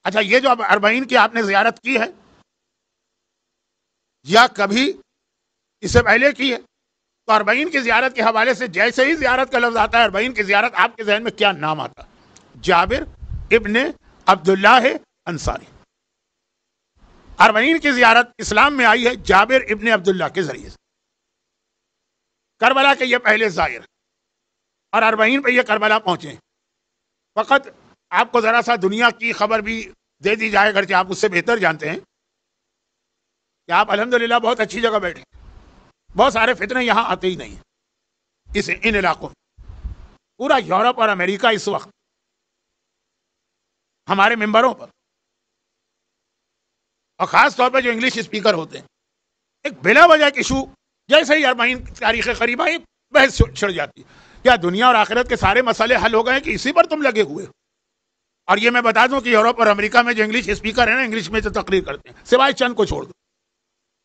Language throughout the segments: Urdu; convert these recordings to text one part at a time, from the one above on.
اچھا، یہ جو اب اربعین کی آپ نے زیارت کی ہے یا کبھی اس سے پہلے کی ہے، تو اربعین کی زیارت کے حوالے سے جیسے ہی زیارت کا لفظ آتا ہے اربعین کی زیارت، آپ کے ذہن میں کیا نام آتا؟ جابر ابن عبداللہ انصاری۔ اربعین کی زیارت اسلام میں آئی ہے جابر ابن عبداللہ کے ذریعے سے، کربلا کے یہ پہلے زائر، اور اربعین پہ یہ کربلا پہنچے۔ فقط آپ کو ذرا سا دنیا کی خبر بھی دے دی جائے، گرچہ آپ اس سے بہتر جانتے ہیں کہ آپ الحمدللہ بہت اچھی جگہ بیٹھے، بہت سارے فتنے یہاں آتے ہی نہیں ہیں ان علاقوں میں۔ پورا یورپ اور امریکہ اس وقت ہمارے ممبروں پر، اور خاص طور پہ جو انگلش اسپیکر ہوتے ہیں، ایک بلا وجہ ایشو جیسے ہی اربعین تاریخ قریبہ ایک بحث چھڑ جاتی ہے، کیا دنیا اور آخرت کے سارے مسئلے حل ہو گئے کہ اسی پر تم لگے ہوئے؟ اور یہ میں بتا دوں کہ یورپ اور امریکہ میں جو انگلش اسپیکر ہیں نا، انگلش میں جو تقریر کرتے ہیں، سوائے چند کو چھوڑ دو،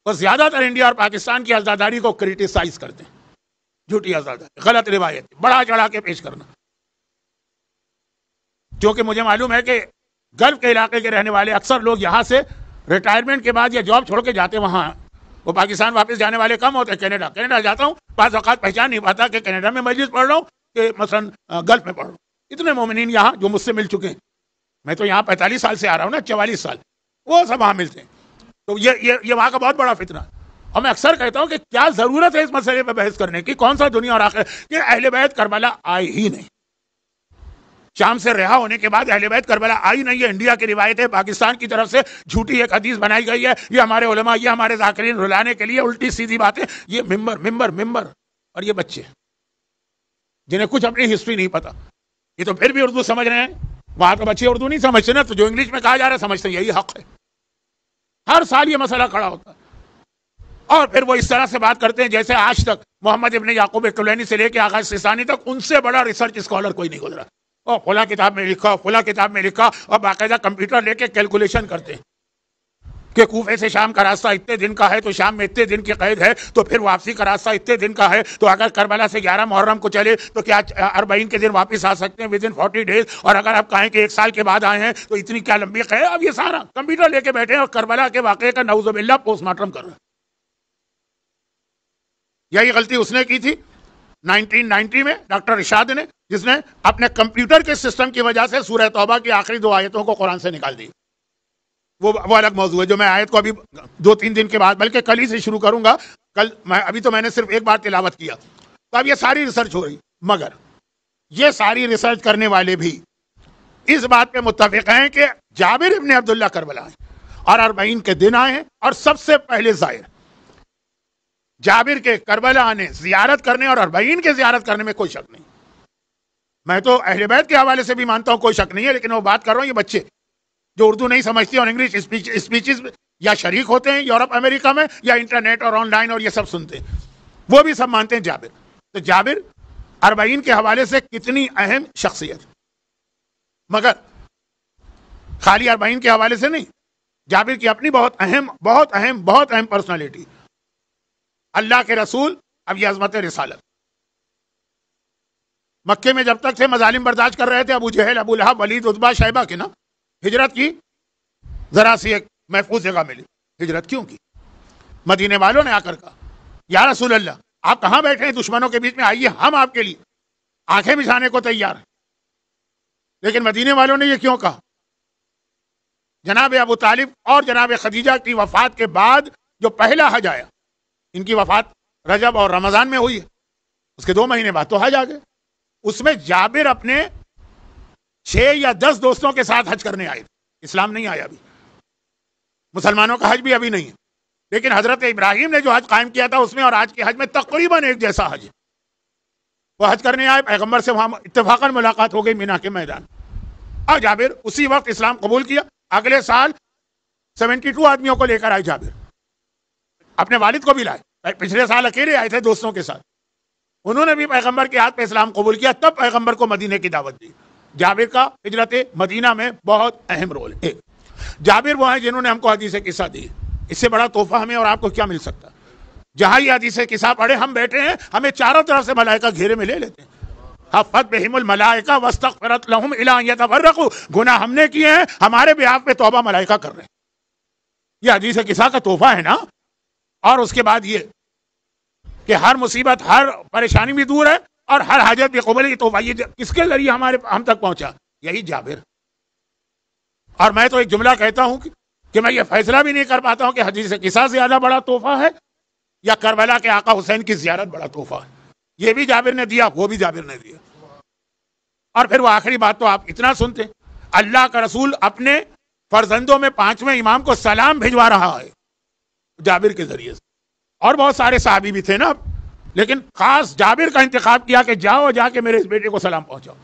وہ زیادہ تر انڈیا اور پاکستان کی عزاداری کو کریٹیسائز کرتے ہیں، جھوٹی عزاداری، غلط روایت بڑھا چڑھا کے پیش کرنا۔ کیونکہ مجھے معلوم ہے کہ گلف کے علاقے کے رہنے والے اکثر لوگ یہاں سے ریٹائرمنٹ کے بعد یا جاب چھوڑ کے جاتے وہاں، وہ پاکستان واپس جانے والے کم ہوتے ہیں۔ کینیڈا جاتا ہوں، بعض اوقات پہچان نہیں پاتا کہ کینیڈا میں مجلس پڑھ رہا ہوں کہ مثلاً گلف میں پڑھ رہا ہوں۔ اتنے مومنین یہاں جو مجھ سے مل چکے ہیں، میں تو یہاں 45 سال سے آ رہا ہوں نا، 44 سال، وہ سب وہاں ملتے ہیں۔ تو یہ وہاں کا بہت بڑا فتنہ ہے، اور میں اکثر کہتا ہوں کہ کیا ضرورت ہے اس مسئلے پہ بحث کرنے کی؟ کون سا دنیا اور آخرت؟ کہ اہل بیت کربلا آئے ہی نہیں، شام سے رہا ہونے کے بعد اہل بیت کربلا آئی نہیں ہے۔ انڈیا کی روایت ہے، پاکستان کی طرف سے جھوٹی ایک حدیث بنائی گئی ہے، یہ ہمارے علماء، یہ ہمارے ذاکرین رلانے کے لیے الٹی سیدھی باتیں، یہ ممبر اور یہ بچے جنہیں کچھ اپنی ہسٹری نہیں پتا، یہ تو پھر بھی اردو سمجھ رہے ہیں۔ وہاں تو بچے اردو نہیں سمجھتے نا، تو جو انگلش میں کہا جا رہا ہے سمجھتے ہیں، یہی حق ہے۔ ہر سال یہ مسئلہ کھڑا ہوتا ہے، اور پھر وہ اس طرح سے بات کرتے ہیں جیسے آج تک محمد ابن یعقوب کلینی سے لے کے آغا سیستانی تک ان سے بڑا ریسرچ اسکالر کوئی نہیں گزرا۔ اور فلاں کتاب میں لکھا، فلاں کتاب میں لکھا، اور باقاعدہ کمپیوٹر لے کے کیلکولیشن کرتے ہیں کہ کوفے سے شام کا راستہ اتنے دن کا ہے تو شام میں اتنے دن کی قید ہے، تو پھر واپسی کا راستہ اتنے دن کا ہے، تو اگر کربلا سے 11 محرم کو چلے تو کیا 40 کے دن واپس آ سکتے ہیں ودن 40 ڈیز، اور اگر آپ کہیں کہ 1 سال کے بعد آئے ہیں تو اتنی کیا لمبی قید؟ اب یہ سارا کمپیوٹر لے کے بیٹھے ہیں اور کربلا کے واقعے کا نعوذ باللہ پوسٹ مارٹم کر رہے ہیں۔ یہی غلطی اس نے کی تھی 1990 میں ڈاکٹر ارشاد نے، جس نے اپنے کمپیوٹر کے سسٹم کی وجہ سے سورہ توبہ کی آخری 2 آیتوں کو قرآن سے نکال دی۔ وہ الگ موضوع ہے، جو میں آیت کو ابھی 2-3 دن کے بعد، بلکہ کل ہی سے شروع کروں گا۔ ابھی تو میں نے صرف ایک بار تلاوت کیا، تو اب یہ ساری ریسرچ ہو رہی، مگر یہ ساری ریسرچ کرنے والے بھی اس بات پہ متفق ہیں کہ جابر ابن عبداللہ کربلا ہیں اور اربعین کے دن آئے ہیں، اور سب سے پہلے زائر جابر کے کربلا آنے، زیارت کرنے اور اربعین کے زیارت کرنے میں کوئی شک نہیں۔ میں تو اہل بیت کے حوالے سے بھی مانتا ہوں کوئی شک نہیں ہے، لیکن وہ بات کر رہا ہوں یہ بچے جو اردو نہیں سمجھتے اور انگلش اسپیچز یا شریک ہوتے ہیں یورپ امریکہ میں، یا انٹرنیٹ اور آن لائن اور یہ سب سنتے ہیں، وہ بھی سب مانتے ہیں جابر۔ تو جابر اربعین کے حوالے سے کتنی اہم شخصیت، مگر خالی اربعین کے حوالے سے نہیں، جابر کی اپنی بہت اہم پرسنالٹی، اللہ کے رسول۔ اب یہ عظمت رسالت، مکے میں جب تک تھے مظالم برداشت کر رہے تھے، ابو جہل، ابو لہب، ولید، عتبہ، شیبہ کے نا، ہجرت کی، ذرا سی ایک محفوظ جگہ ملی، ہجرت کیوں کی؟ مدینے والوں نے آ کر کہا یا رسول اللہ آپ کہاں بیٹھے ہیں دشمنوں کے بیچ میں، آئیے ہم آپ کے لیے آنکھیں بچھانے کو تیار ہیں۔ لیکن مدینے والوں نے یہ کیوں کہا؟ جناب ابو طالب اور جناب خدیجہ کی وفات کے بعد جو پہلا حج آیا، ان کی وفات رجب اور رمضان میں ہوئی ہے، اس کے 2 مہینے بعد تو حج آ گئے۔ اس میں جابر اپنے 6 یا 10 دوستوں کے ساتھ حج کرنے آئے تھے، اسلام نہیں آیا ابھی، مسلمانوں کا حج بھی ابھی نہیں ہے، لیکن حضرت ابراہیم نے جو حج قائم کیا تھا اس میں اور آج کے حج میں تقریباً ایک جیسا حج ہے۔ وہ حج کرنے آئے، پیغمبر سے وہاں اتفاقاً ملاقات ہو گئی مینا کے میدان، اور جابر اسی وقت اسلام قبول کیا۔ اگلے سال 72 آدمیوں کو لے کر آئے جابر، اپنے والد کو بھی لائے، پچھلے سال اکیلے آئے تھے دوستوں کے ساتھ، انہوں نے بھی پیغمبر کے ہاتھ پہ اسلام قبول کیا، تب پیغمبر کو مدینے کی دعوت دی۔ جابر کا ہجرت مدینہ میں بہت اہم رول ہے۔ جابر وہ ہیں جنہوں نے ہم کو حدیث قصہ دی، اس سے بڑا تحفہ ہمیں اور آپ کو کیا مل سکتا؟ جہاں یہ حدیث قصہ پڑھے ہم بیٹھے ہیں، ہمیں چاروں طرف سے ملائکہ گھیرے میں لے لیتے ہیں. حفت بہم الملائکہ واستغفرت لہم الی ان یتفرقوا، گناہ ہم نے کیے ہیں، ہمارے بیاف پہ توبہ ملائکہ کر رہے ہیں. یہ حدیث قصہ کا تحفہ ہے نا. اور اس کے بعد یہ کہ ہر مصیبت ہر پریشانی بھی دور ہے اور ہر حاجت بھی قبول کی تحفہ. یہ کس کے ذریعے ہم تک پہنچا؟ یہی جابر. اور میں تو ایک جملہ کہتا ہوں کہ میں یہ فیصلہ بھی نہیں کر پاتا ہوں کہ حدیث قصہ زیادہ بڑا تحفہ ہے یا کربلا کے آقا حسین کی زیارت بڑا تحفہ ہے. یہ بھی جابر نے دیا، وہ بھی جابر نے دیا. اور پھر وہ آخری بات تو آپ اتنا سنتے، اللہ کا رسول اپنے فرزندوں میں 5ویں امام کو سلام بھجوا رہا ہے جابر کے ذریعے سے. اور بہت سارے صحابی بھی تھے نا، لیکن خاص جابر کا انتخاب کیا کہ جاؤ جا کے میرے اس بیٹے کو سلام پہنچاؤ.